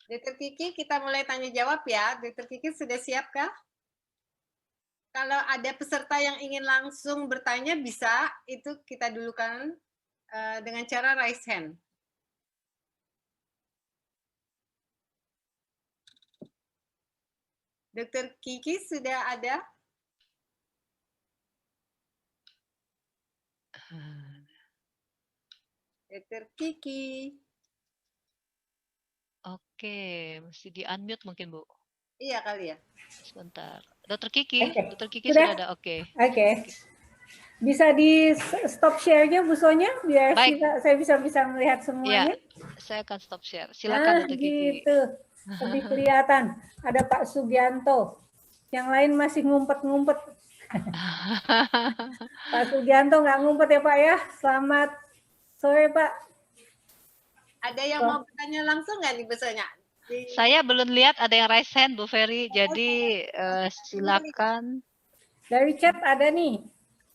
Dokter Kiki, kita mulai tanya jawab ya. Dokter Kiki sudah siapkah? Kalau ada peserta yang ingin langsung bertanya bisa, itu kita dulukan dengan cara raise hand. Dokter Kiki sudah ada? Dokter Kiki. Oke, mesti di-unmute mungkin, Bu. Iya kali ya. Sebentar. Dokter Kiki, Oke. Dokter Kiki sudah ada. Oke. Oke. Bisa di stop share-nya Bu Sonya biar Baik. saya bisa melihat semuanya. Ya, saya akan stop share. Silakan Dokter Kiki. Gitu. Lebih kelihatan. Ada Pak Sugianto. Yang lain masih ngumpet-ngumpet. Pak Sugianto nggak ngumpet ya Pak ya. Selamat sore Pak. Ada yang mau bertanya langsung nggak nih Bu Sonya? Saya belum lihat ada yang raise hand Bu Ferry, jadi silakan. Dari chat ada nih.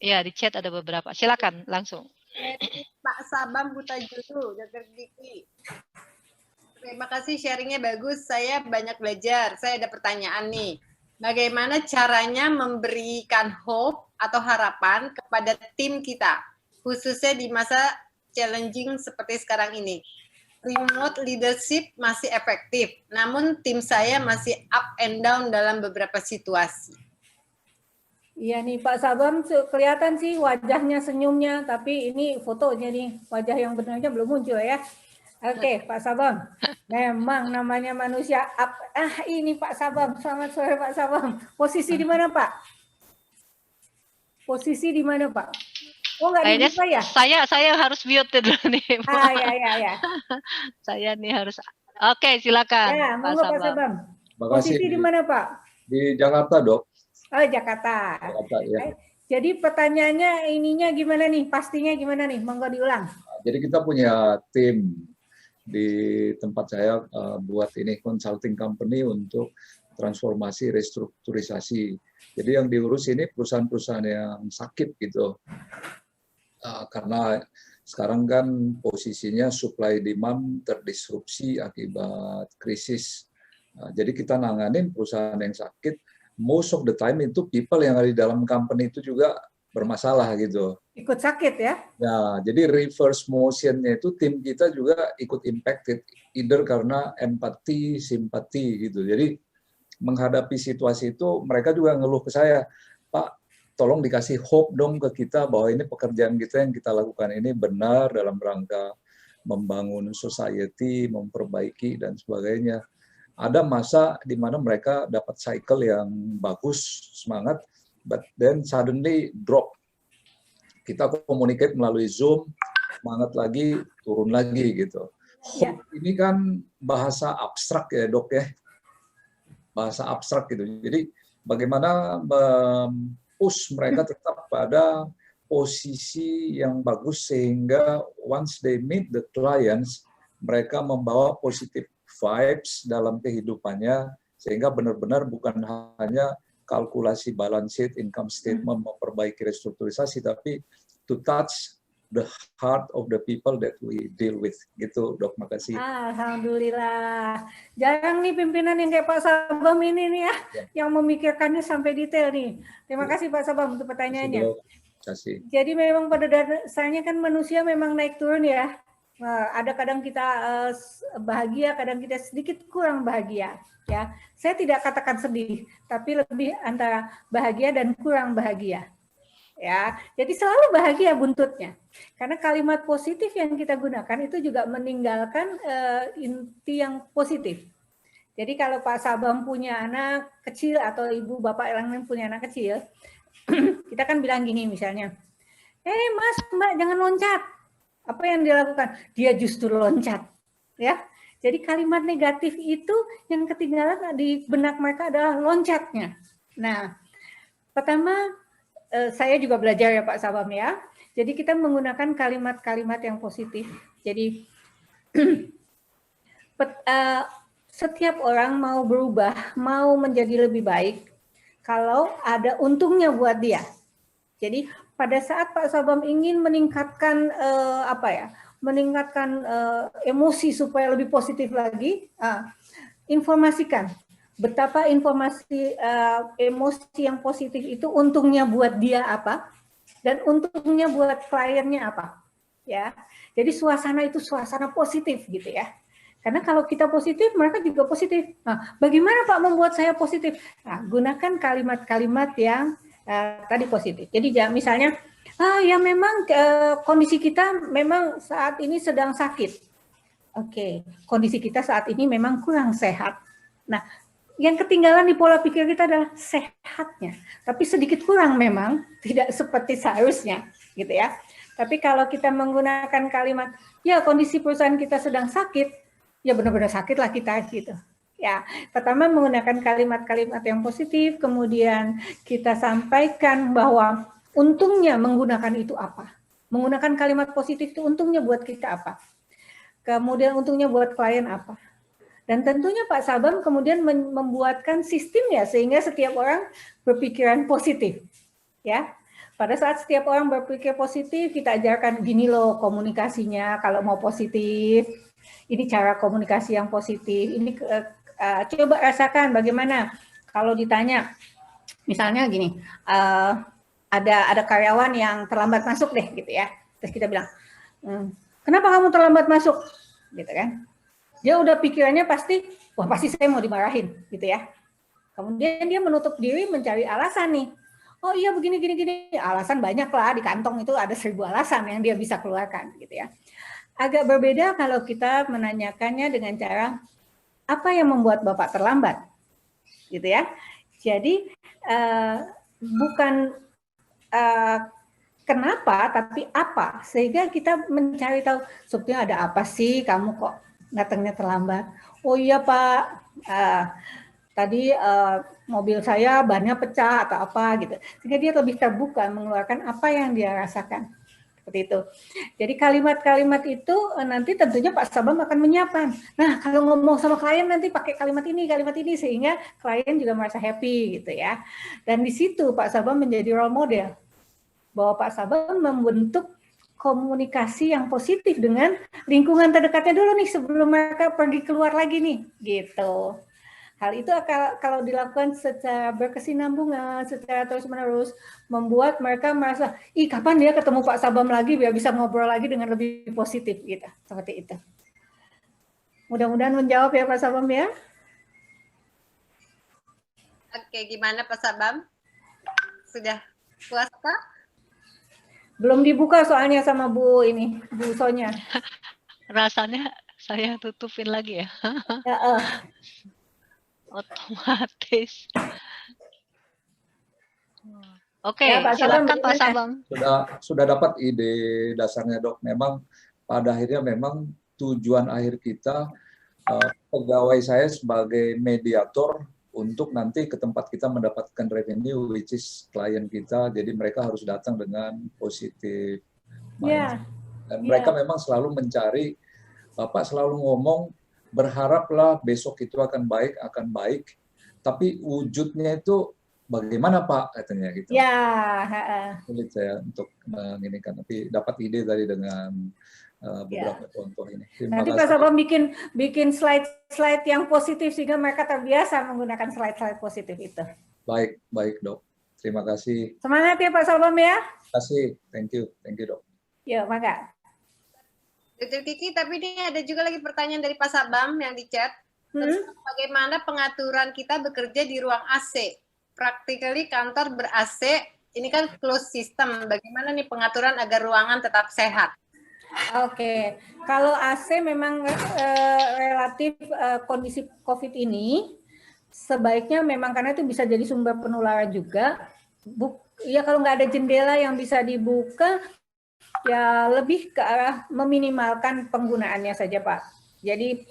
Ya, di chat ada beberapa. Silakan langsung. Pak Sabam Butajulu, Dokter Kiki. Terima kasih sharingnya bagus. Saya banyak belajar. Saya ada pertanyaan nih. Bagaimana caranya memberikan hope atau harapan kepada tim kita, khususnya di masa challenging seperti sekarang ini? Remote leadership masih efektif, namun tim saya masih up and down dalam beberapa situasi. Iya nih Pak Sabam kelihatan sih wajahnya senyumnya, tapi ini fotonya nih, wajah yang benarnya belum muncul ya. Oke, Pak Sabam. Memang namanya manusia up. Ini Pak Sabam. Selamat sore Pak Sabam. Posisi di mana Pak? Posisi di mana Pak? Oh nggak dibuka ya? Saya harus mute dulu nih. Ya. Saya nih harus. Oke, silakan. Ya, monggo Pak Sabam. Posisi di mana Pak? Di Jakarta, Dok. Oh, Jakarta. Ya. Jadi pertanyaannya ininya gimana nih? Pastinya gimana nih? Monggo diulang. Jadi kita punya tim di tempat saya buat ini consulting company untuk transformasi restrukturisasi. Jadi yang diurus ini perusahaan-perusahaan yang sakit gitu. Karena sekarang kan posisinya supply demand terdisrupsi akibat krisis. Jadi kita nanganin perusahaan yang sakit, most of the time itu people yang ada di dalam company itu juga bermasalah gitu. Ikut sakit ya? Ya, jadi reverse motion-nya itu tim kita juga ikut impacted, either karena empati, simpati gitu. Jadi menghadapi situasi itu mereka juga ngeluh ke saya, Pak, tolong dikasih hope dong ke kita bahwa ini pekerjaan kita yang kita lakukan ini benar dalam rangka membangun society, memperbaiki dan sebagainya. Ada masa di mana mereka dapat cycle yang bagus, semangat, but then suddenly drop. Kita communicate melalui Zoom, semangat lagi, turun lagi gitu. Hope ini kan bahasa abstrak ya Dok ya, bahasa abstrak gitu. Jadi bagaimana push mereka tetap pada posisi yang bagus sehingga once they meet the clients, mereka membawa positive vibes dalam kehidupannya sehingga benar-benar bukan hanya kalkulasi balance sheet, income statement, memperbaiki restrukturisasi, tapi to touch the heart of the people that we deal with. Gitu, Dok. Makasih. Alhamdulillah. Jarang nih pimpinan yang kayak Pak Sabam ini nih ya, yang memikirkannya sampai detail nih. Terima kasih Pak Sabam untuk pertanyaannya. Terima kasih. Jadi memang pada dasarnya kan manusia memang naik turun ya. Ada kadang kita bahagia, kadang kita sedikit kurang bahagia. Ya, saya tidak katakan sedih, tapi lebih antara bahagia dan kurang bahagia. Ya, jadi selalu bahagia buntutnya. Karena kalimat positif yang kita gunakan itu juga meninggalkan inti yang positif. Jadi kalau Pak Sabam punya anak kecil atau ibu bapak yang lain punya anak kecil, kita kan bilang gini misalnya, Mas, Mbak jangan loncat. Apa yang dia lakukan? Dia justru loncat. Ya. Jadi kalimat negatif itu yang ketinggalan di benak mereka adalah loncatnya. Nah, pertama saya juga belajar ya Pak Sabam ya. Jadi kita menggunakan kalimat-kalimat yang positif. Jadi setiap orang mau berubah, mau menjadi lebih baik kalau ada untungnya buat dia. Jadi pada saat Pak Sabam ingin meningkatkan meningkatkan emosi supaya lebih positif lagi, informasikan betapa informasi emosi yang positif itu untungnya buat dia apa dan untungnya buat kliennya apa, ya. Jadi suasana itu suasana positif gitu ya. Karena kalau kita positif, mereka juga positif. Nah, bagaimana Pak membuat saya positif? Nah, gunakan kalimat-kalimat yang tadi positif. Jadi misalnya, ya memang kondisi kita memang saat ini sedang sakit. Oke, kondisi kita saat ini memang kurang sehat. Nah, yang ketinggalan di pola pikir kita adalah sehatnya. Tapi sedikit kurang memang, tidak seperti seharusnya, gitu ya. Tapi kalau kita menggunakan kalimat, ya kondisi perusahaan kita sedang sakit, ya benar-benar sakit lah kita gitu. Ya, pertama menggunakan kalimat-kalimat yang positif, kemudian kita sampaikan bahwa untungnya menggunakan itu apa. Menggunakan kalimat positif itu untungnya buat kita apa. Kemudian untungnya buat klien apa. Dan tentunya Pak Sabam kemudian membuatkan sistem ya sehingga setiap orang berpikiran positif. Ya. Pada saat setiap orang berpikir positif, kita ajarkan gini loh komunikasinya kalau mau positif. Ini cara komunikasi yang positif. Ini coba rasakan bagaimana kalau ditanya, misalnya gini, ada karyawan yang terlambat masuk deh, gitu ya. Terus kita bilang, kenapa kamu terlambat masuk, gitu kan? Dia udah pikirannya pasti, wah pasti saya mau dimarahin, gitu ya. Kemudian dia menutup diri mencari alasan nih. Oh iya begini, alasan banyak lah di kantong itu ada 1000 alasan yang dia bisa keluarkan, gitu ya. Agak berbeda kalau kita menanyakannya dengan cara apa yang membuat Bapak terlambat, gitu ya. Jadi bukan kenapa, tapi apa, sehingga kita mencari tahu sebetulnya ada apa sih kamu kok datangnya terlambat. Oh iya Pak, tadi mobil saya bannya pecah atau apa gitu, sehingga dia lebih terbuka mengeluarkan apa yang dia rasakan. Seperti itu. Jadi kalimat-kalimat itu nanti tentunya Pak Sabam akan menyiapkan. Nah, kalau ngomong sama klien nanti pakai kalimat ini sehingga klien juga merasa happy gitu ya. Dan di situ Pak Sabam menjadi role model bahwa Pak Sabam membentuk komunikasi yang positif dengan lingkungan terdekatnya dulu nih sebelum mereka pergi keluar lagi nih, gitu. Hal itu kalau dilakukan secara berkesinambungan, secara terus-menerus, membuat mereka merasa, ih kapan dia ketemu Pak Sabam lagi biar bisa ngobrol lagi dengan lebih positif, gitu. Seperti itu. Mudah-mudahan menjawab ya Pak Sabam ya. Oke, gimana Pak Sabam? Sudah puas Pak? Belum dibuka soalnya sama Bu Sonya. Rasanya saya tutupin lagi ya. Ya, Otomatis. Oke, ya, Pak Sabam, silakan Pak Sabam. Sudah dapat ide dasarnya Dok. Memang pada akhirnya memang tujuan akhir kita pegawai saya sebagai mediator untuk nanti ke tempat kita mendapatkan revenue, which is klien kita. Jadi mereka harus datang dengan positif mindset. Dan mereka memang selalu mencari, Bapak selalu ngomong, berharaplah besok itu akan baik, tapi wujudnya itu bagaimana Pak katanya gitu. Ya. Sulit saya untuk menginikan, tapi dapat ide tadi dengan beberapa contoh ini. Nanti Pak Sabam bikin slide yang positif sehingga mereka terbiasa menggunakan slide positif itu. Baik Dok. Terima kasih. Semangat ya Pak Sabam ya. Terima kasih. Thank you Dok. Ya, maka. Dr. Kiki, tapi ini ada juga lagi pertanyaan dari Pak Sabam yang di chat. Bagaimana pengaturan kita bekerja di ruang AC? Practically kantor ber-AC, ini kan closed system. Bagaimana nih pengaturan agar ruangan tetap sehat? Oke, kalau AC memang relatif kondisi COVID ini, sebaiknya memang karena itu bisa jadi sumber penularan juga. Ya kalau nggak ada jendela yang bisa dibuka, ya lebih ke arah meminimalkan penggunaannya saja Pak. Jadi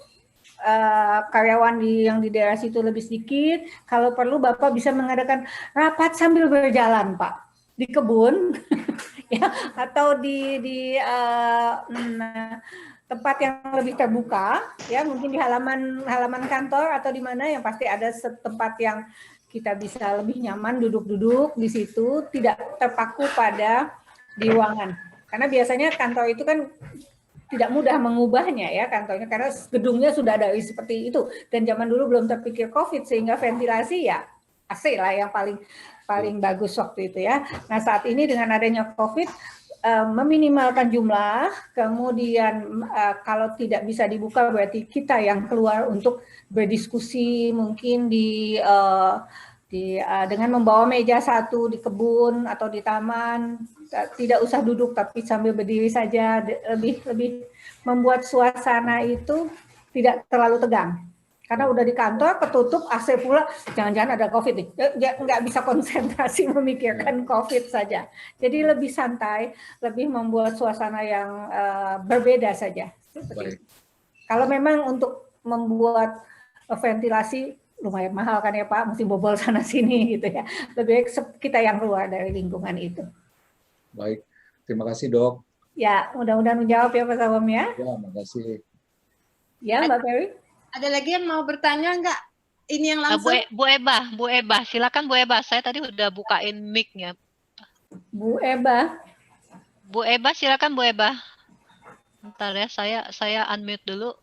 karyawan yang di daerah situ lebih sedikit, kalau perlu Bapak bisa mengadakan rapat sambil berjalan Pak, di kebun, ya, atau di tempat yang lebih terbuka, ya mungkin di halaman kantor atau di mana yang pasti ada tempat yang kita bisa lebih nyaman duduk-duduk di situ, tidak terpaku pada di ruangan. Karena biasanya kantor itu kan tidak mudah mengubahnya ya kantornya karena gedungnya sudah ada seperti itu dan zaman dulu belum terpikir COVID sehingga ventilasi ya AC lah yang paling bagus waktu itu ya. Nah saat ini dengan adanya COVID meminimalkan jumlah, kemudian kalau tidak bisa dibuka berarti kita yang keluar untuk berdiskusi mungkin dengan membawa meja satu di kebun atau di taman, tidak usah duduk tapi sambil berdiri saja, lebih membuat suasana itu tidak terlalu tegang. Karena udah di kantor ketutup AC pula, jangan-jangan ada COVID nih, nggak bisa konsentrasi memikirkan COVID saja. Jadi lebih santai, lebih membuat suasana yang berbeda saja. Kalau memang untuk membuat ventilasi lumayan mahal kan ya Pak, mesti bobol sana sini gitu ya. Lebih baik kita yang keluar dari lingkungan itu. Baik, terima kasih Dok. Ya, mudah-mudahan menjawab ya Pak Sawam ya. Ya, makasih. Ya Mbak Ferry. Ada lagi yang mau bertanya nggak? Ini yang langsung. Bu Eba, silakan Bu Eba. Saya tadi udah bukain mic-nya. Bu Eba, silakan Bu Eba. Bentar ya, saya unmute dulu.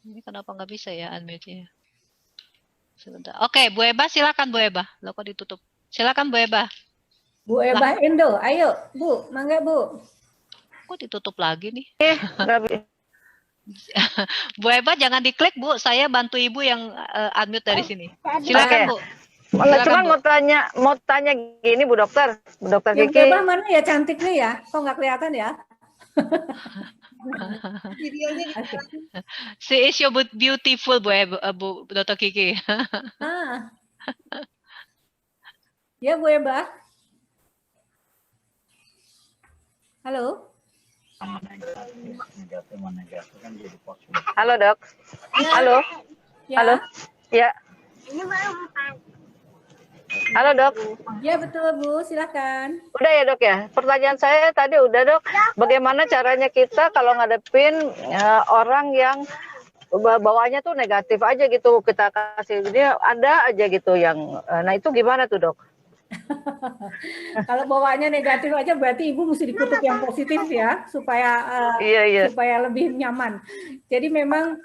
Ini kenapa nggak bisa ya unmute-nya? Sebentar. Oke, Bu Eba, silakan Bu Eba. Loh kok ditutup? Silakan Bu Eba. Bu Eba Endo, ayo Bu, mangga Bu. Kok ditutup lagi nih? Nggak bisa. Bu Eba jangan diklik Bu, saya bantu Ibu yang unmute dari sini. Oke. Silakan Bu. Cuman mau tanya gini Bu Dokter Yang Kiki. Eba mana ya cantiknya ya? Kok nggak kelihatan ya? Videonya She is your beautiful Bu Eba, Bu Dr. Kiki. Ya Bu Eba. Halo. Halo Dok. Ya. Halo. Ya. Halo. Ya. Halo Dok. Ya betul Bu, silakan. Udah ya Dok ya. Pertanyaan saya tadi udah Dok. Bagaimana caranya kita kalau ngadepin orang yang bawaannya tuh negatif aja gitu, kita kasih jadi ada aja gitu yang nah itu gimana tuh Dok? Kalau bawaannya negatif aja berarti Ibu mesti dikutuk yang positif ya supaya supaya lebih nyaman. Jadi memang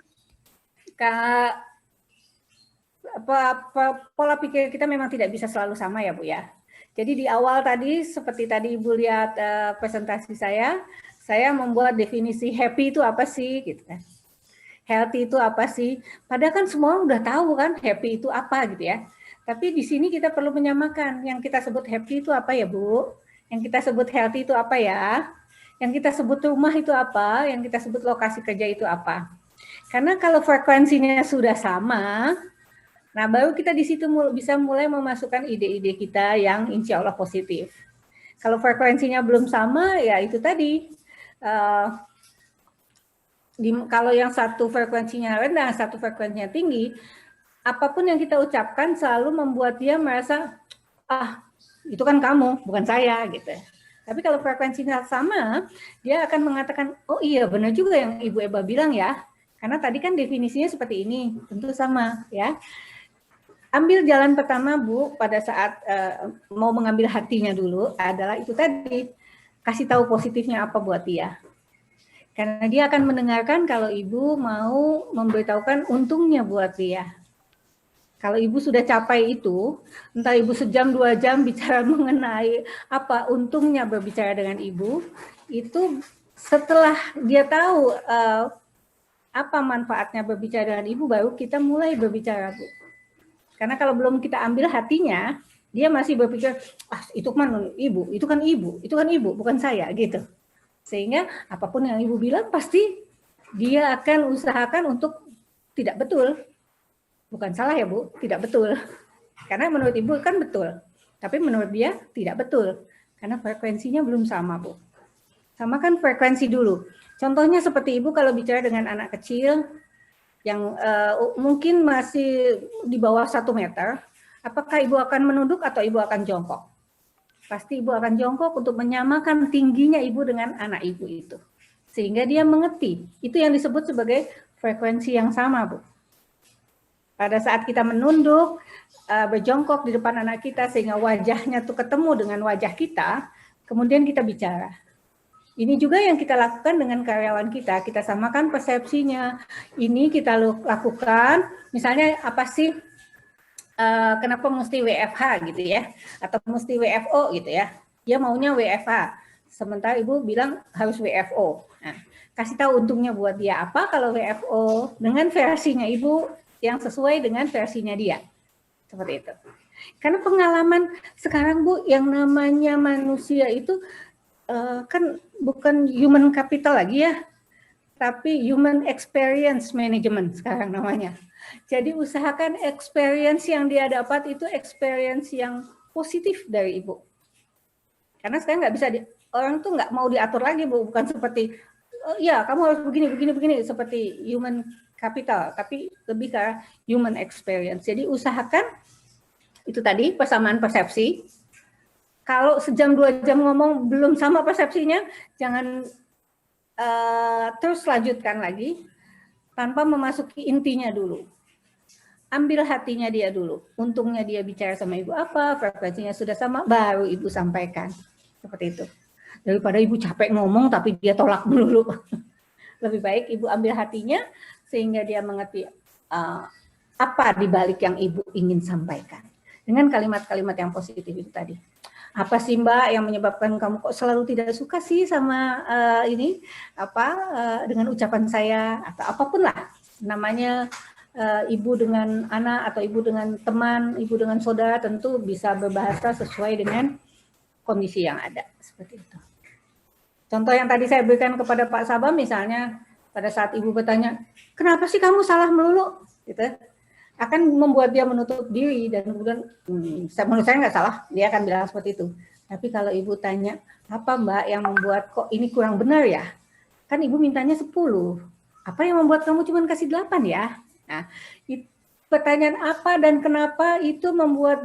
pola pikir kita memang tidak bisa selalu sama ya Bu ya. Jadi di awal tadi seperti tadi Ibu lihat presentasi saya membuat definisi happy itu apa sih gitu kan. Healthy itu apa sih? Padahal kan semua udah tahu kan happy itu apa gitu ya. Tapi di sini kita perlu menyamakan. Yang kita sebut happy itu apa ya, Bu? Yang kita sebut healthy itu apa ya? Yang kita sebut rumah itu apa? Yang kita sebut lokasi kerja itu apa? Karena kalau frekuensinya sudah sama, nah baru kita di situ bisa mulai memasukkan ide-ide kita yang insya Allah positif. Kalau frekuensinya belum sama, ya itu tadi. Kalau yang satu frekuensinya rendah, satu frekuensinya tinggi, apapun yang kita ucapkan selalu membuat dia merasa, itu kan kamu, bukan saya, gitu. Tapi kalau frekuensinya sama, dia akan mengatakan, oh iya benar juga yang Ibu Eba bilang ya, karena tadi kan definisinya seperti ini, tentu sama ya. Ambil jalan pertama Bu, pada saat mau mengambil hatinya dulu, adalah itu tadi, kasih tahu positifnya apa buat dia. Karena dia akan mendengarkan kalau Ibu mau memberitahukan untungnya buat dia. Kalau Ibu sudah capai itu, entah Ibu sejam, 2 jam bicara mengenai apa untungnya berbicara dengan Ibu, itu setelah dia tahu apa manfaatnya berbicara dengan Ibu, baru kita mulai berbicara, Bu. Karena kalau belum kita ambil hatinya, dia masih berpikir, itu kan Ibu, itu kan Ibu, itu kan Ibu, bukan saya, gitu. Sehingga apapun yang Ibu bilang, pasti dia akan usahakan untuk tidak betul. Bukan salah ya Bu, tidak betul. Karena menurut Ibu kan betul. Tapi menurut dia tidak betul. Karena frekuensinya belum sama Bu. Samakan frekuensi dulu. Contohnya seperti Ibu kalau bicara dengan anak kecil yang mungkin masih di bawah 1 meter, apakah Ibu akan menunduk atau Ibu akan jongkok? Pasti Ibu akan jongkok untuk menyamakan tingginya Ibu dengan anak Ibu itu. Sehingga dia mengerti. Itu yang disebut sebagai frekuensi yang sama Bu. Pada saat kita menunduk, berjongkok di depan anak kita sehingga wajahnya tuh ketemu dengan wajah kita, kemudian kita bicara. Ini juga yang kita lakukan dengan karyawan kita. Kita samakan persepsinya. Ini kita lakukan, misalnya apa sih, kenapa mesti WFH gitu ya, atau mesti WFO gitu ya. Dia maunya WFH, sementara Ibu bilang harus WFO. Nah, kasih tahu untungnya buat dia apa kalau WFO dengan versinya Ibu yang sesuai dengan versinya dia. Seperti itu. Karena pengalaman sekarang Bu, yang namanya manusia itu kan bukan human capital lagi ya, tapi human experience management sekarang namanya. Jadi usahakan experience yang dia dapat itu experience yang positif dari Ibu. Karena sekarang nggak bisa, orang tuh nggak mau diatur lagi Bu, bukan seperti, ya kamu harus begini, seperti human capital, tapi lebih ke human experience. Jadi usahakan, itu tadi persamaan persepsi. Kalau sejam 2 jam ngomong belum sama persepsinya, jangan terus lanjutkan lagi tanpa memasuki intinya dulu. Ambil hatinya dia dulu. Untungnya dia bicara sama Ibu apa, frekuensinya sudah sama, baru Ibu sampaikan. Seperti itu. Daripada Ibu capek ngomong tapi dia tolak dulu. Lebih baik Ibu ambil hatinya sehingga dia mengerti apa di balik yang Ibu ingin sampaikan. Dengan kalimat-kalimat yang positif itu tadi. Apa sih Mbak yang menyebabkan kamu kok selalu tidak suka sih sama ini, dengan ucapan saya, atau apapun lah namanya, ibu dengan anak atau ibu dengan teman, ibu dengan saudara, tentu bisa berbahasa sesuai dengan kondisi yang ada, seperti itu. Contoh yang tadi saya berikan kepada Pak Sabam misalnya, pada saat ibu bertanya, kenapa sih kamu salah melulu, gitu, akan membuat dia menutup diri, dan kemudian menurut saya nggak salah, dia akan bilang seperti itu. Tapi kalau ibu tanya, apa Mbak yang membuat kok ini kurang benar ya? Kan ibu mintanya 10. Apa yang membuat kamu cuma kasih 8 ya? Nah, pertanyaan apa dan kenapa itu membuat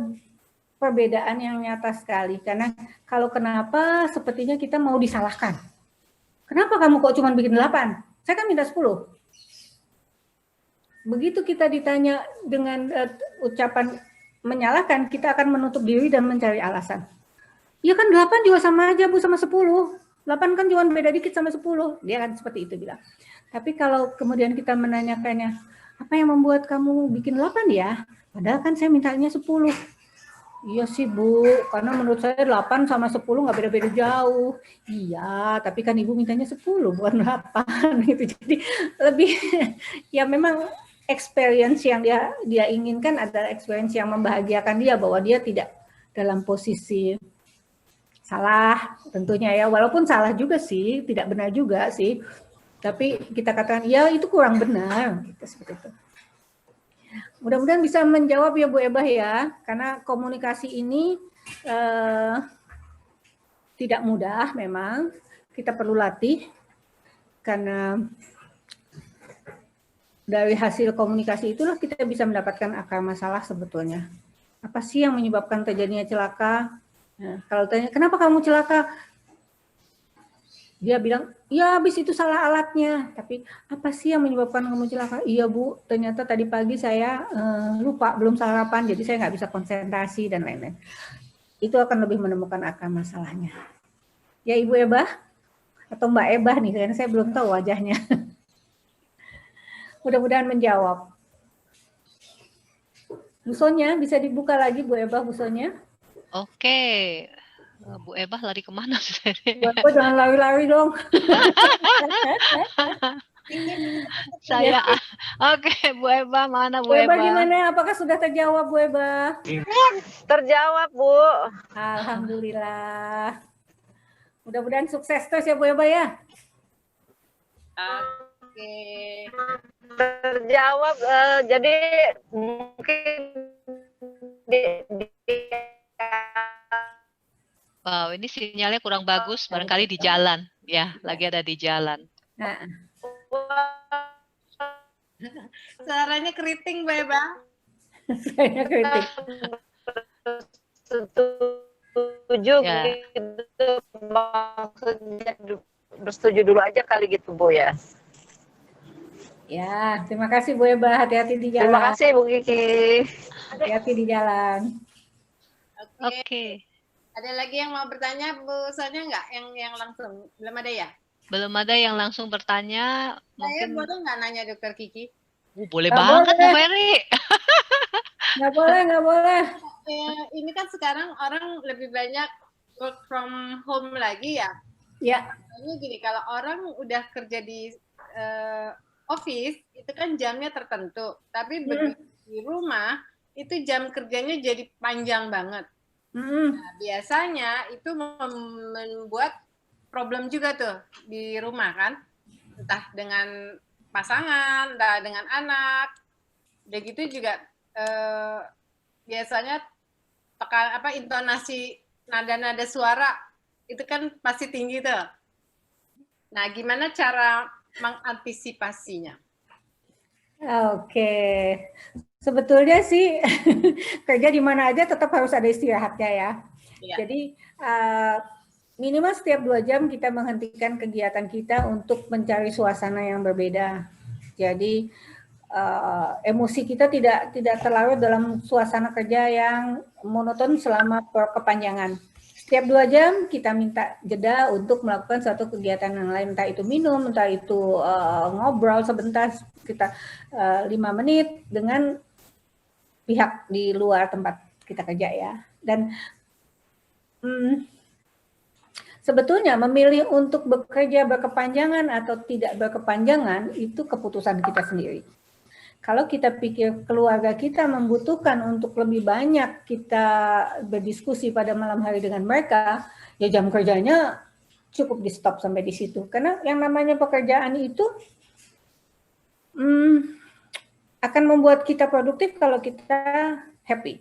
perbedaan yang nyata sekali. Karena kalau kenapa sepertinya kita mau disalahkan. Kenapa kamu kok cuma bikin 8? Saya kan minta 10. Begitu kita ditanya dengan ucapan menyalahkan, kita akan menutup diri dan mencari alasan. Ya kan 8 juga sama aja Bu sama 10. 8 kan cuma beda dikit sama 10. Dia kan seperti itu bilang. Tapi kalau kemudian kita menanyakannya, apa yang membuat kamu bikin 8 ya? Padahal kan saya mintanya 10. Iya sih Bu, karena menurut saya 8 sama 10 nggak beda-beda jauh. Iya, tapi kan Ibu mintanya 10 bukan 8 gitu. Jadi lebih ya memang experience yang dia inginkan adalah experience yang membahagiakan dia, bahwa dia tidak dalam posisi salah tentunya ya, walaupun salah juga sih, tidak benar juga sih, tapi kita katakan ya itu kurang benar, gitu, seperti itu. Mudah-mudahan bisa menjawab ya Bu Ebah ya, karena komunikasi ini tidak mudah memang, kita perlu latih, karena dari hasil komunikasi itulah kita bisa mendapatkan akar masalah sebetulnya. Apa sih yang menyebabkan terjadinya celaka? Nah, kalau tanya, kenapa kamu celaka? Dia bilang, ya habis itu salah alatnya. Tapi apa sih yang menyebabkan kamu celaka? Iya Bu, ternyata tadi pagi saya lupa, belum sarapan, jadi saya nggak bisa konsentrasi dan lain-lain. Itu akan lebih menemukan akar masalahnya. Ya Ibu Ebah, atau Mbak Ebah nih, karena saya belum tahu wajahnya. Mudah-mudahan menjawab. Busonya bisa dibuka lagi Bu Ebah, busonya. Oke. Bu Ebah lari kemana? Bu Ebah jangan lari-lari dong. Saya, oke, Bu Ebah, mana Bu Bu Ebah Ebah? gimana? Apakah sudah terjawab Bu Ebah? Terjawab Bu. Alhamdulillah. Mudah-mudahan sukses terus ya Bu Ebah ya. Oke. Terjawab, jadi mungkin Wow, ini sinyalnya kurang bagus, barangkali di jalan. Ya, lagi ada di jalan. Nah, Suaranya keriting, Mbak Eba. saya kritik. Setuju Ya. gitu, maksudnya bersetuju dulu aja kali gitu Bu ya. Ya, terima kasih Bu Ebah. Hati-hati di jalan. Terima kasih Bu Kiki. Hati-hati di jalan. Oke. Ada lagi yang mau bertanya, Bu Sonia nggak? Yang langsung belum ada ya? Belum ada yang langsung bertanya. Saya Mungkin boleh nggak nanya Dokter Kiki? boleh Nggak banget Bu boleh. Ferry. Nggak boleh, nggak boleh. Ini kan sekarang orang lebih banyak work from home lagi ya. Ya, Ini gini, kalau orang udah kerja di office itu kan jamnya tertentu, tapi begitu di rumah itu jam kerjanya jadi panjang banget. Nah, biasanya itu membuat problem juga tuh di rumah kan, entah dengan pasangan, entah dengan anak. Udah gitu juga biasanya intonasi nada-nada suara itu kan pasti tinggi tuh. Nah, gimana cara mengantisipasinya? oke. Sebetulnya sih kerja di mana aja tetap harus ada istirahatnya ya. Iya. Jadi minimal setiap 2 jam kita menghentikan kegiatan kita untuk mencari suasana yang berbeda. Jadi emosi kita tidak terlarut dalam suasana kerja yang monoton selama kepanjangan. Setiap 2 jam kita minta jeda untuk melakukan suatu kegiatan yang lain, entah itu minum, entah itu ngobrol sebentar, kita 5 menit dengan pihak di luar tempat kita kerja ya. Dan sebetulnya memilih untuk bekerja berkepanjangan atau tidak berkepanjangan itu keputusan kita sendiri. Kalau kita pikir keluarga kita membutuhkan untuk lebih banyak kita berdiskusi pada malam hari dengan mereka, ya jam kerjanya cukup di stop sampai di situ. Karena yang namanya pekerjaan itu akan membuat kita produktif kalau kita happy.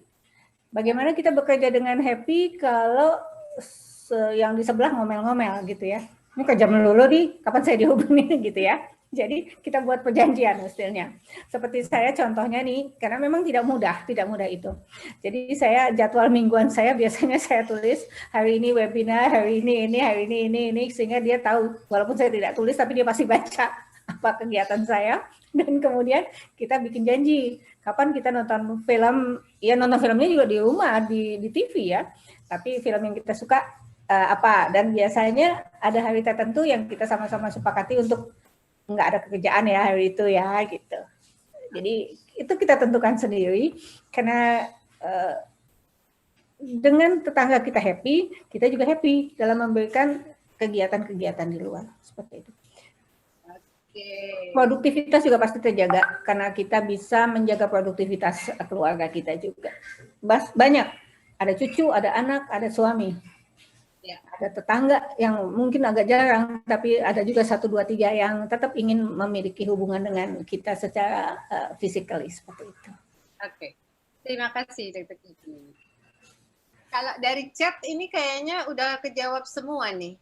Bagaimana kita bekerja dengan happy kalau yang di sebelah ngomel-ngomel gitu ya. Ini kerja melulu nih, kapan saya dihubungi gitu ya. Jadi kita buat perjanjian hasilnya. Seperti saya contohnya nih, karena memang tidak mudah itu. Jadi saya jadwal mingguan saya biasanya saya tulis hari ini webinar, hari ini, sehingga dia tahu walaupun saya tidak tulis tapi dia pasti baca apa kegiatan saya. Dan kemudian kita bikin janji kapan kita nonton film, ya nonton filmnya juga di rumah di TV ya. Tapi film yang kita suka apa, dan biasanya ada hari tertentu yang kita sama-sama sepakati untuk nggak ada pekerjaan ya hari itu ya gitu. Jadi itu kita tentukan sendiri karena dengan tetangga kita happy, kita juga happy dalam memberikan kegiatan-kegiatan di luar seperti itu. Produktivitas juga pasti terjaga karena kita bisa menjaga produktivitas keluarga kita juga. Banyak, ada cucu, ada anak, ada suami. Ya, ada tetangga yang mungkin agak jarang, tapi ada juga 1, 2, 3 yang tetap ingin memiliki hubungan dengan kita secara physically seperti itu. Oke, terima kasih Dr. Kiki. Kalau dari chat ini kayaknya udah kejawab semua nih.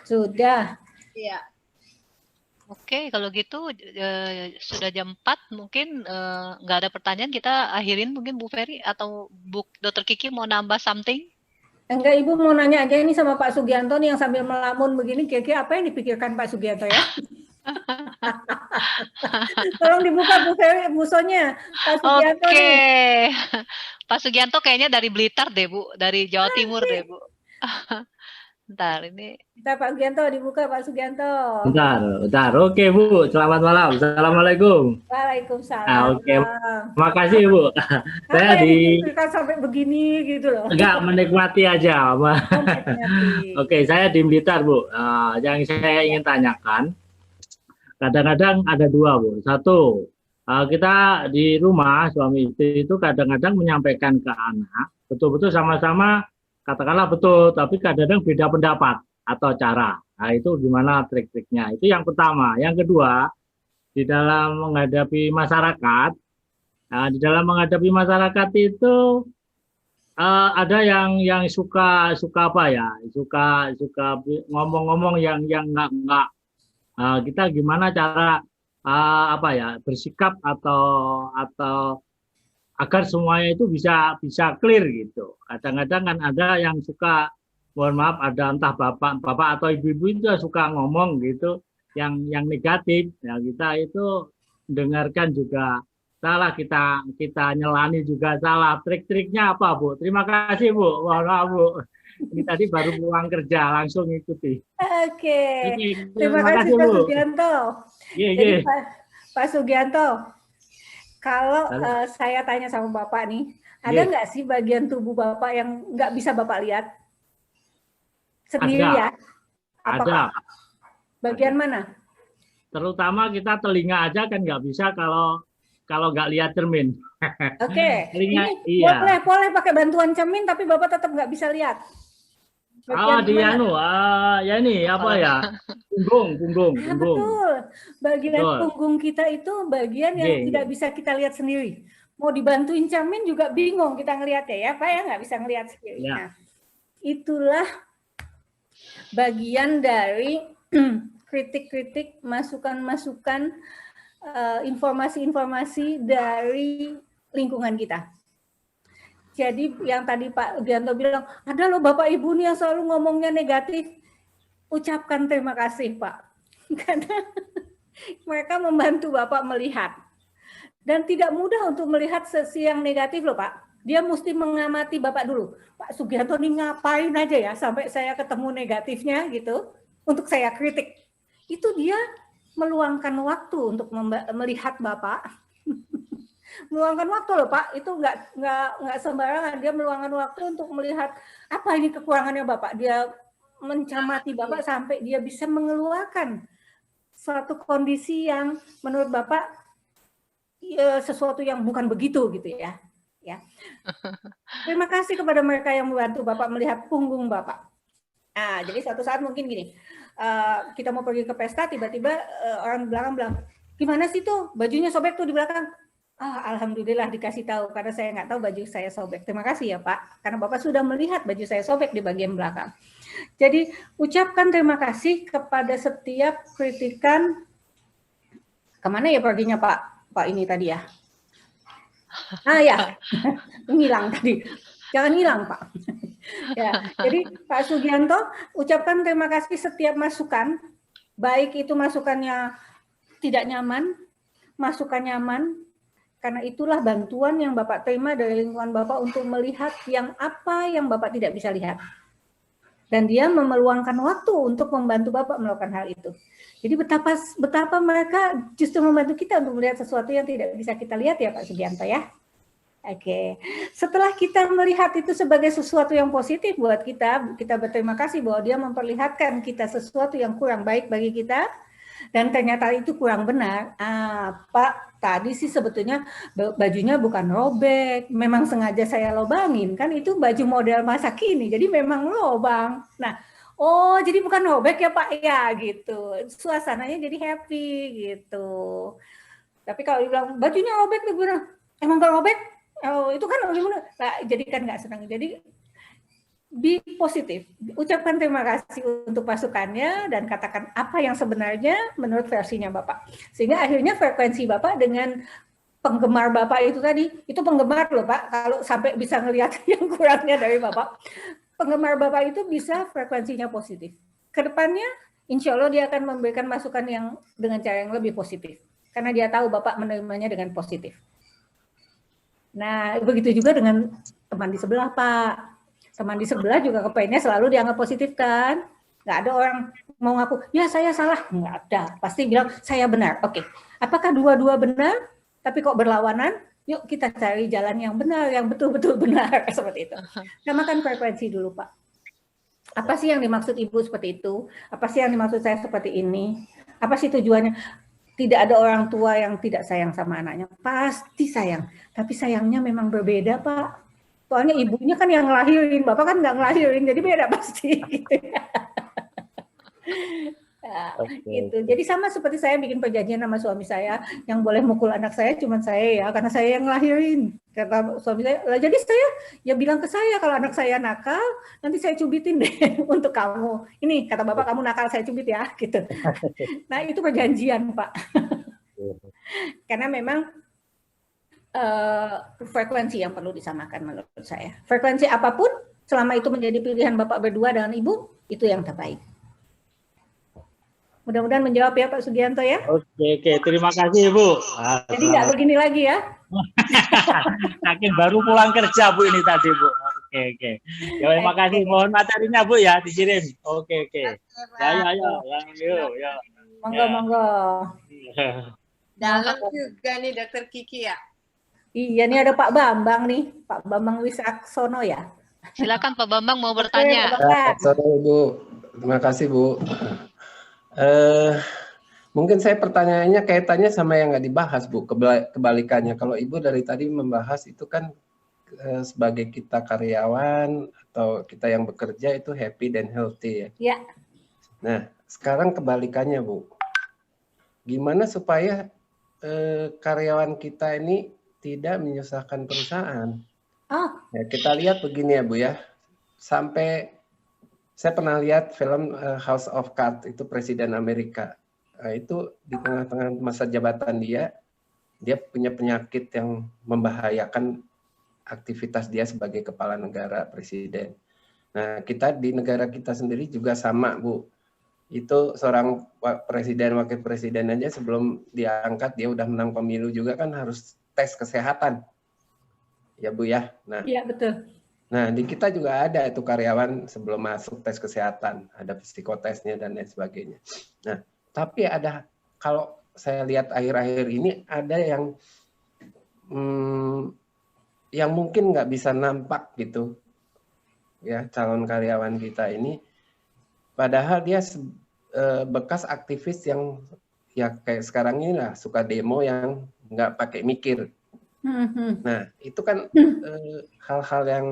Sudah. Iya. Oke, kalau gitu sudah jam 4, mungkin nggak ada pertanyaan, kita akhirin mungkin Bu Ferry atau Bu Dr. Kiki mau nambah something? Enggak, Ibu mau nanya aja ini sama Pak Sugianto nih yang sambil melamun begini, kira-kira apa yang dipikirkan Pak Sugianto ya? Tolong dibuka Bu Ferry, Bu Sonia. Pak Sugianto Oke. nih. Pak Sugianto kayaknya dari Blitar deh Bu, dari Jawa Timur deh Bu. Bentar, ini. Kita Pak Sugianto, dibuka Pak Sugianto. Bentar. Oke Bu, selamat malam. Assalamualaikum. Waalaikumsalam. Oke, terima kasih Bu. Saya kita sampai begini gitu loh. Enggak, menikmati aja. Oke, saya di Blitar Bu. Yang saya ingin tanyakan, kadang-kadang ada 2 Bu. Satu, kita di rumah suami istri itu kadang-kadang menyampaikan ke anak, betul-betul sama-sama katakanlah betul, tapi kadang-kadang beda pendapat atau cara. Nah, itu gimana trik-triknya? Itu yang pertama. Yang kedua, di dalam menghadapi masyarakat, itu ada yang suka apa ya? Suka ngomong-ngomong yang nggak. Kita gimana cara apa ya? Bersikap atau agar semuanya itu bisa clear gitu. Kadang-kadang kan ada yang suka, mohon maaf, ada entah bapak atau ibu-ibu itu suka ngomong gitu yang negatif. Ya kita itu dengarkan juga salah, kita nyelani juga salah. Trik-triknya apa Bu? Terima kasih Bu. Mohon maaf Bu. Ini tadi baru pulang kerja, langsung ikuti. Oke. Oke, Terima kasih Pak Bu. Sugianto. Iya, Jadi iya. Pak Sugianto, kalau Halo. saya tanya sama Bapak nih, ada Iya. nggak sih bagian tubuh Bapak yang nggak bisa Bapak lihat sendiri Ada. ya? Apa, Ada. Pak? Bagian mana? Terutama kita telinga aja kan nggak bisa kalau nggak lihat cermin. Oke, Telinga, ini iya. boleh pakai bantuan cermin, tapi Bapak tetap nggak bisa lihat. Bagian Dia mana? ya ini apa ya? Punggung. Ah, betul. Bagian Betul. punggung kita itu bagian yang Iya, tidak bisa kita lihat sendiri. Mau dibantuin cermin juga bingung kita ngelihatnya ya, Pak ya, nggak bisa ngelihat sendiri. Ya. Nah, itulah bagian dari kritik-kritik, masukan-masukan, informasi-informasi dari lingkungan kita. Jadi yang tadi Pak Gianto bilang, ada loh Bapak Ibu nih yang selalu ngomongnya negatif. Ucapkan terima kasih Pak. Karena mereka membantu Bapak melihat. Dan tidak mudah untuk melihat sisi yang negatif loh Pak. Dia mesti mengamati Bapak dulu. Pak Sugianto ini ngapain aja ya sampai saya ketemu negatifnya gitu. Untuk saya kritik. Itu dia meluangkan waktu untuk melihat Bapak. Meluangkan waktu loh Pak, itu nggak sembarangan. Dia meluangkan waktu untuk melihat apa ini kekurangannya Bapak. Dia mencermati Bapak sampai dia bisa mengeluarkan suatu kondisi yang menurut Bapak sesuatu yang bukan begitu gitu ya. Terima kasih kepada mereka yang membantu Bapak melihat punggung Bapak. Nah, jadi suatu saat mungkin gini, kita mau pergi ke pesta, tiba-tiba orang belakang bilang, gimana sih tuh bajunya sobek tuh di belakang? Alhamdulillah dikasih tahu, karena saya nggak tahu baju saya sobek. Terima kasih ya Pak, karena Bapak sudah melihat baju saya sobek di bagian belakang. Jadi ucapkan terima kasih kepada setiap kritikan. Kemana ya perginya Pak? Pak ini tadi ya. Ya, ngilang tadi. Jangan hilang Pak. Ya, jadi Pak Sugianto, ucapkan terima kasih setiap masukan, baik itu masukannya tidak nyaman, masukan nyaman, karena itulah bantuan yang Bapak terima dari lingkungan Bapak untuk melihat apa yang Bapak tidak bisa lihat. Dan dia memeluangkan waktu untuk membantu Bapak melakukan hal itu. Jadi betapa mereka justru membantu kita untuk melihat sesuatu yang tidak bisa kita lihat ya Pak Sugianto ya. Oke, setelah kita melihat itu sebagai sesuatu yang positif buat kita berterima kasih bahwa dia memperlihatkan kita sesuatu yang kurang baik bagi kita, dan ternyata itu kurang benar. Pak, tadi sih sebetulnya bajunya bukan robek, memang sengaja saya lobangin, kan itu baju model masa kini, jadi memang lobang. Nah, oh jadi bukan robek ya Pak ya gitu, suasananya jadi happy gitu. Tapi kalau dibilang bajunya robek, emang gak robek? Oh, itu kan nah, jadi kan nggak senang. Jadi be positif, ucapkan terima kasih untuk masukannya dan katakan apa yang sebenarnya menurut versinya Bapak. Sehingga akhirnya frekuensi Bapak dengan penggemar Bapak itu tadi, itu penggemar loh Pak, kalau sampai bisa ngelihat yang kurangnya dari Bapak. Penggemar Bapak itu bisa frekuensinya positif. Kedepannya insya Allah dia akan memberikan masukan yang dengan cara yang lebih positif. Karena dia tahu Bapak menerimanya dengan positif. Nah, begitu juga dengan teman di sebelah Pak. Teman di sebelah juga kepengennya selalu dianggap positif kan. Nggak ada orang mau ngaku, ya saya salah. Nggak ada. Pasti bilang, saya benar. Oke. Apakah dua-dua benar, tapi kok berlawanan? Yuk kita cari jalan yang benar, yang betul-betul benar. Seperti itu. Namakan frekuensi dulu, Pak. Apa sih yang dimaksud Ibu seperti itu? Apa sih yang dimaksud saya seperti ini? Apa sih tujuannya? Tidak ada orang tua yang tidak sayang sama anaknya. Pasti sayang. Tapi sayangnya memang berbeda, Pak. Soalnya ibunya kan yang ngelahirin, Bapak kan nggak ngelahirin, jadi beda pasti. Gitu. Nah, gitu. Jadi sama seperti saya bikin perjanjian sama suami saya, yang boleh mukul anak saya cuma saya ya, karena saya yang ngelahirin. Kata suami saya, lah jadi saya ya bilang ke saya kalau anak saya nakal, nanti saya cubitin deh untuk kamu. Ini kata Bapak kamu nakal, saya cubit ya, gitu. Nah itu perjanjian Pak. Karena memang frekuensi yang perlu disamakan menurut saya. Frekuensi apapun, selama itu menjadi pilihan Bapak berdua dengan Ibu, itu yang terbaik. Mudah-mudahan menjawab ya Pak Sugianto ya. Oke, terima kasih Ibu. Jadi nggak begini lagi ya. Yakin baru pulang kerja Bu ini tadi Bu. Oke. Ya, terima kasih. Mohon materinya Bu ya dikirim. Oke. Ya, yuk. Monggo. Dalam juga nih Dokter Kiki ya. Iya, nih ada Pak Bambang nih, Pak Bambang Wisaksono ya. Silakan Pak Bambang mau Oke, bertanya. Pak Bambang. Sore Bu, terima kasih Bu. Mungkin saya pertanyaannya kaitannya sama yang nggak dibahas Bu, kebalikannya. Kalau Ibu dari tadi membahas itu kan sebagai kita karyawan atau kita yang bekerja itu happy dan healthy ya. Ya. Nah, sekarang kebalikannya Bu. Gimana supaya karyawan kita ini tidak menyusahkan perusahaan? Ya, kita lihat begini ya Bu ya. Sampai saya pernah lihat film House of Cards, itu Presiden Amerika. Nah, itu di tengah-tengah masa jabatan dia punya penyakit yang membahayakan aktivitas dia sebagai kepala negara, presiden. Nah, kita di negara kita sendiri juga sama, Bu. Itu seorang presiden, wakil presiden aja sebelum diangkat, dia udah menang pemilu juga kan harus tes kesehatan. Ya, Bu ya. Nah, Iya, betul. Nah, di kita juga ada itu karyawan sebelum masuk tes kesehatan, ada psikotesnya dan lain sebagainya. Nah, tapi ada, kalau saya lihat akhir-akhir ini ada yang mungkin nggak bisa nampak gitu, ya calon karyawan kita ini, padahal dia bekas aktivis yang ya kayak sekarang ini lah suka demo yang nggak pakai mikir. Nah, itu kan hal-hal yang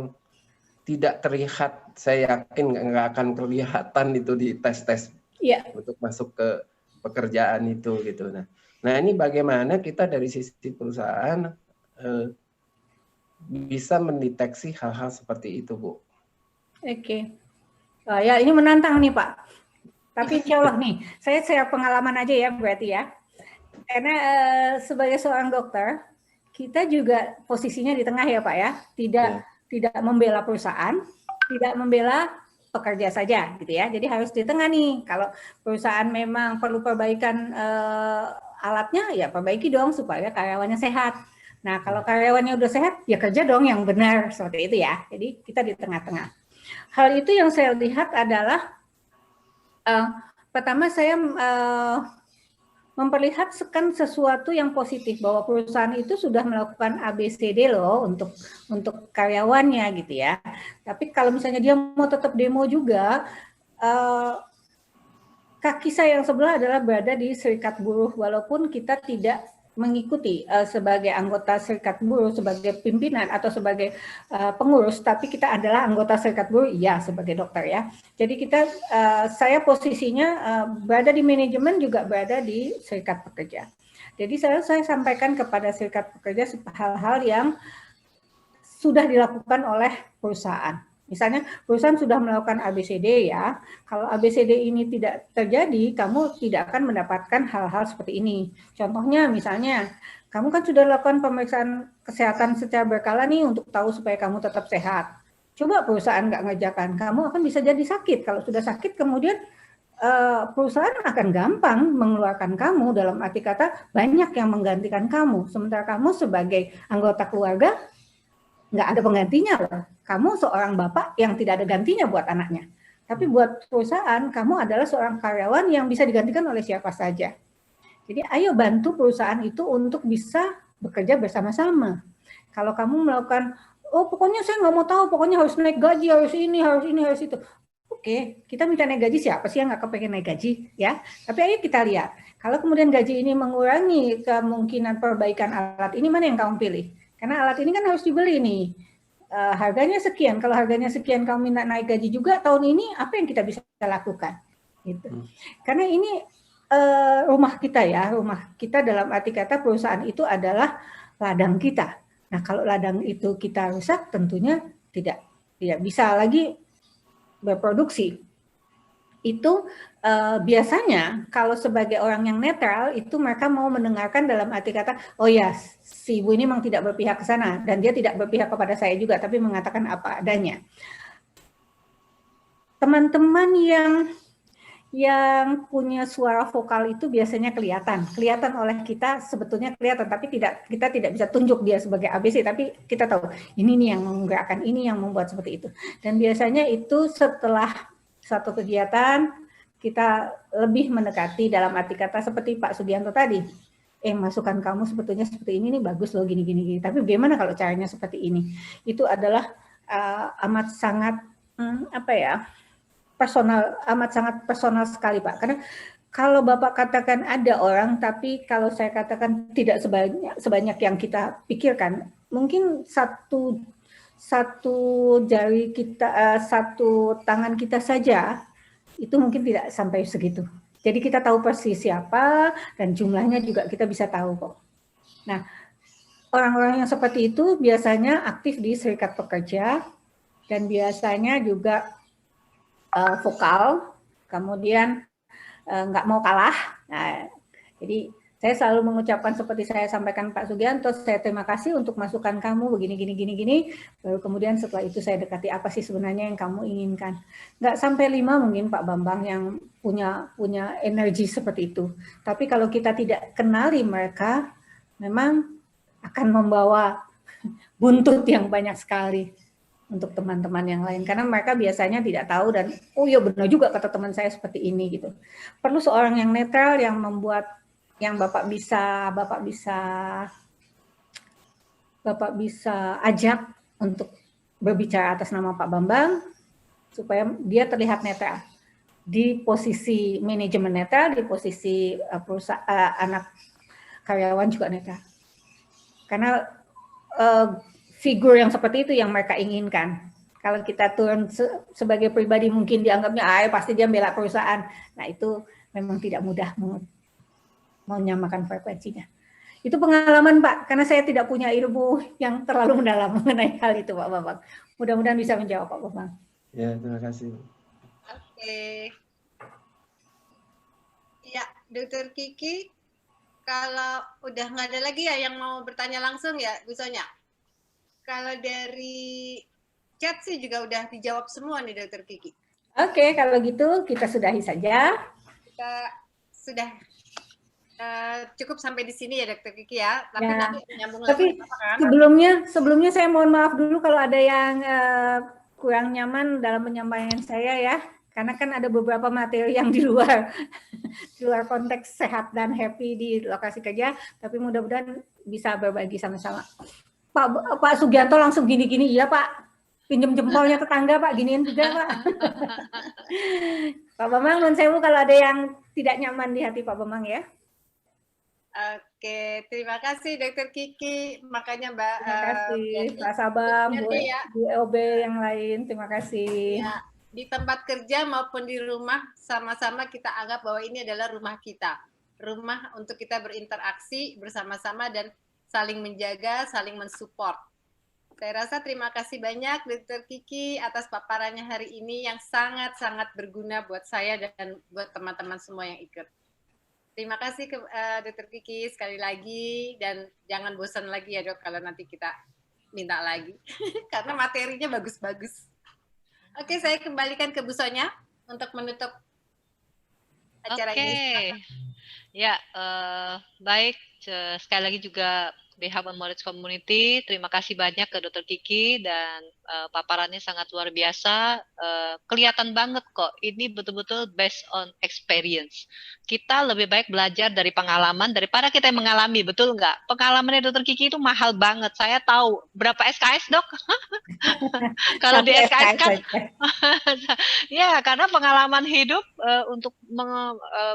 tidak terlihat, saya yakin nggak akan kelihatan itu di tes-tes untuk masuk ke pekerjaan itu gitu. Nah ini bagaimana kita dari sisi perusahaan bisa mendeteksi hal-hal seperti itu, Bu? Oke. Ya ini menantang nih Pak. Tapi insya Allah nih, saya share pengalaman aja ya berarti ya. Karena sebagai seorang dokter, kita juga posisinya di tengah ya Pak ya. Tidak membela perusahaan, tidak membela pekerja saja gitu ya. Jadi harus di tengah nih. Kalau perusahaan memang perlu perbaikan alatnya, ya perbaiki dong supaya karyawannya sehat. Nah kalau karyawannya udah sehat, ya kerja dong yang benar seperti itu ya. Jadi kita di tengah-tengah. Hal itu yang saya lihat adalah pertama saya memperlihatkan sesuatu yang positif bahwa perusahaan itu sudah melakukan ABCD loh untuk karyawannya gitu ya. Tapi kalau misalnya dia mau tetap demo juga, kaki saya yang sebelah adalah berada di serikat buruh walaupun kita tidak mengikuti sebagai anggota serikat buruh, sebagai pimpinan atau sebagai pengurus, tapi kita adalah anggota serikat buruh, ya sebagai dokter ya. Jadi kita, saya posisinya berada di manajemen juga berada di serikat pekerja. Jadi saya sampaikan kepada serikat pekerja hal-hal yang sudah dilakukan oleh perusahaan. Misalnya perusahaan sudah melakukan ABCD ya, kalau ABCD ini tidak terjadi, kamu tidak akan mendapatkan hal-hal seperti ini. Contohnya misalnya, kamu kan sudah lakukan pemeriksaan kesehatan secara berkala nih untuk tahu supaya kamu tetap sehat. Coba perusahaan nggak ngerjakan, kamu akan bisa jadi sakit. Kalau sudah sakit kemudian perusahaan akan gampang mengeluarkan kamu, dalam arti kata banyak yang menggantikan kamu. Sementara kamu sebagai anggota keluarga, nggak ada penggantinya loh. Kamu seorang bapak yang tidak ada gantinya buat anaknya. Tapi buat perusahaan, kamu adalah seorang karyawan yang bisa digantikan oleh siapa saja. Jadi ayo bantu perusahaan itu untuk bisa bekerja bersama-sama. Kalau kamu melakukan, oh pokoknya saya nggak mau tahu, pokoknya harus naik gaji, harus ini, harus itu. Oke, kita minta naik gaji, siapa sih yang nggak kepengen naik gaji? Ya, tapi ayo kita lihat. Kalau kemudian gaji ini mengurangi kemungkinan perbaikan alat ini, mana yang kamu pilih? Karena alat ini kan harus dibeli nih. Harganya sekian. Kalau harganya sekian kamu minta naik gaji juga tahun ini, apa yang kita bisa lakukan? Gitu. Karena ini rumah kita ya, rumah kita dalam arti kata perusahaan itu adalah ladang kita. Nah kalau ladang itu kita rusak, tentunya tidak bisa lagi berproduksi. Itu biasanya kalau sebagai orang yang netral itu mereka mau mendengarkan dalam arti kata, oh ya si ibu ini memang tidak berpihak ke sana dan dia tidak berpihak kepada saya juga, tapi mengatakan apa adanya. Teman-teman yang punya suara vokal itu biasanya kelihatan oleh kita, sebetulnya kelihatan, tapi kita tidak bisa tunjuk dia sebagai ABC, tapi kita tahu ini nih yang menggerakkan, ini yang membuat seperti itu. Dan biasanya itu setelah satu kegiatan kita lebih mendekati, dalam arti kata seperti Pak Sugianto tadi, masukan kamu sebetulnya seperti ini nih, bagus loh gini, tapi bagaimana kalau caranya seperti ini? Itu adalah amat sangat personal, amat sangat personal sekali, Pak. Karena kalau Bapak katakan ada orang, tapi kalau saya katakan tidak sebanyak yang kita pikirkan, mungkin satu jari kita, satu tangan kita saja, itu mungkin tidak sampai segitu. Jadi kita tahu persis siapa, dan jumlahnya juga kita bisa tahu kok. Nah, orang-orang yang seperti itu biasanya aktif di serikat pekerja, dan biasanya juga vokal, kemudian nggak mau kalah. Nah, jadi saya selalu mengucapkan seperti saya sampaikan Pak Sugianto, saya terima kasih untuk masukan kamu begini. Baru kemudian setelah itu saya dekati apa sih sebenarnya yang kamu inginkan. Nggak sampai 5 mungkin Pak Bambang yang punya energi seperti itu. Tapi kalau kita tidak kenali mereka, memang akan membawa buntut yang banyak sekali untuk teman-teman yang lain, karena mereka biasanya tidak tahu dan oh ya benar juga kata teman saya seperti ini gitu. Perlu seorang yang netral yang membuat, yang Bapak bisa ajak untuk berbicara atas nama Pak Bambang supaya dia terlihat netral di posisi manajemen, netral di posisi perusahaan, anak karyawan juga netral, karena figur yang seperti itu yang mereka inginkan. Kalau kita turun sebagai pribadi mungkin dianggapnya pasti dia bela perusahaan. Nah, itu memang tidak mudah menyamakan frekuensinya. Itu pengalaman Pak, karena saya tidak punya ilmu yang terlalu mendalam mengenai hal itu Pak Bambang. Mudah-mudahan bisa menjawab Pak Bambang. Ya, terima kasih. Oke. Ya, Dr. Kiki, kalau udah nggak ada lagi ya yang mau bertanya langsung ya, Bu Sonya? Kalau dari chat sih juga udah dijawab semua nih Dr. Kiki. Oke, kalau gitu kita sudahi saja. Kita sudah cukup sampai di sini ya Dr. Kiki ya. Tapi ya. nanti nyambung lagi apa kan? Sebelumnya saya mohon maaf dulu kalau ada yang kurang nyaman dalam penyampaian saya ya. Karena kan ada beberapa materi yang di luar konteks sehat dan happy di lokasi kerja. Tapi mudah-mudahan bisa berbagi sama-sama. Pak Sugianto langsung gini-gini, iya Pak, pinjem jempolnya tetangga Pak, giniin juga Pak. Pak Bambang, nun sewu kalau ada yang tidak nyaman di hati Pak Bambang ya. Oke, terima kasih Dr. Kiki, makanya Mbak. Terima kasih Pak Sabam, Bu EOB yang lain, terima kasih. Ya, di tempat kerja maupun di rumah, sama-sama kita anggap bahwa ini adalah rumah kita. Rumah untuk kita berinteraksi bersama-sama dan saling menjaga, saling mensupport. Saya rasa terima kasih banyak Dr. Kiki atas paparannya hari ini yang sangat-sangat berguna buat saya dan buat teman-teman semua yang ikut. Terima kasih Dr. Kiki sekali lagi, dan jangan bosan lagi ya Dok kalau nanti kita minta lagi karena materinya bagus-bagus. Oke, saya kembalikan ke Bu Sonya untuk menutup acara ini. Ya, baik. Sekali lagi juga behalf on Knowledge Community, terima kasih banyak ke Dr. Kiki dan paparannya sangat luar biasa. Kelihatan banget kok, ini betul-betul based on experience. Kita lebih baik belajar dari pengalaman daripada kita yang mengalami, betul nggak? Pengalamannya Dr. Kiki itu mahal banget. Saya tahu berapa SKS Dok? Kalau di SKS kan, ya karena pengalaman hidup untuk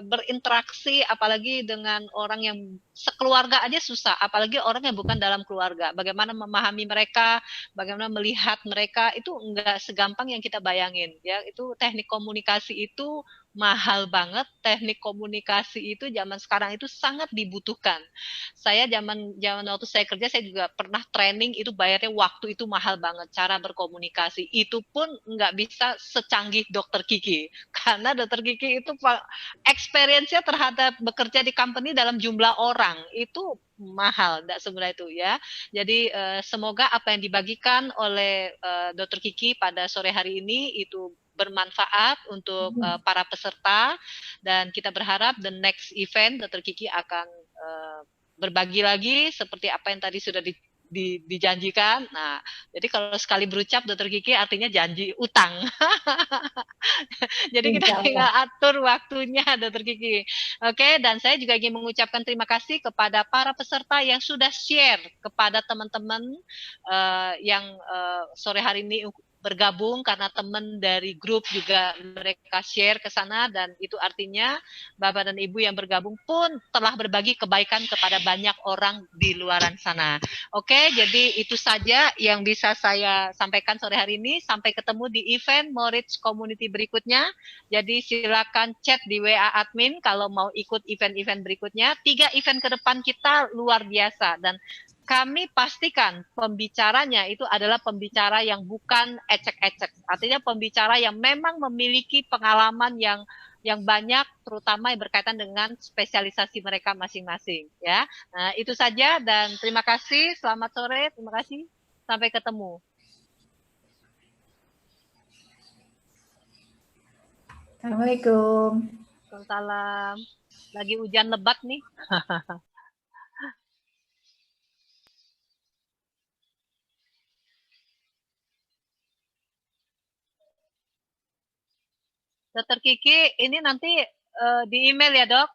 berinteraksi, apalagi dengan orang yang sekeluarga aja susah, apalagi orang yang bukan dalam keluarga. Bagaimana memahami mereka, bagaimana melihat mereka, itu enggak segampang yang kita bayangin. Ya, itu teknik komunikasi itu mahal banget. Teknik komunikasi itu zaman sekarang itu sangat dibutuhkan. Saya zaman waktu saya kerja, saya juga pernah training, itu bayarnya waktu itu mahal banget. Cara berkomunikasi itu pun nggak bisa secanggih Dr. Kiki, karena Dr. Kiki itu experience-nya terhadap bekerja di company dalam jumlah orang itu mahal, tidak semudah itu ya. Jadi semoga apa yang dibagikan oleh Dr. Kiki pada sore hari ini itu bermanfaat untuk para peserta, dan kita berharap the next event Dr. Kiki akan berbagi lagi seperti apa yang tadi sudah dijanjikan. Nah, jadi kalau sekali berucap Dr. Kiki artinya janji utang. Jadi kita tinggal atur waktunya Dr. Kiki. Oke, dan saya juga ingin mengucapkan terima kasih kepada para peserta yang sudah share kepada teman-teman yang sore hari ini bergabung, karena teman dari grup juga mereka share ke sana, dan itu artinya Bapak dan Ibu yang bergabung pun telah berbagi kebaikan kepada banyak orang di luaran sana. Oke, jadi itu saja yang bisa saya sampaikan sore hari ini. Sampai ketemu di event Moritz Community berikutnya. Jadi silakan chat di WA admin kalau mau ikut event-event berikutnya. 3 event ke depan kita luar biasa, dan kami pastikan pembicaranya itu adalah pembicara yang bukan ecek-ecek. Artinya pembicara yang memang memiliki pengalaman yang banyak, terutama yang berkaitan dengan spesialisasi mereka masing-masing. Ya, nah, itu saja, dan terima kasih. Selamat sore, terima kasih. Sampai ketemu. Assalamualaikum. Waalaikumsalam. Lagi hujan lebat nih. Dr. Kiki, ini nanti di email ya, Dok?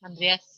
Andreas.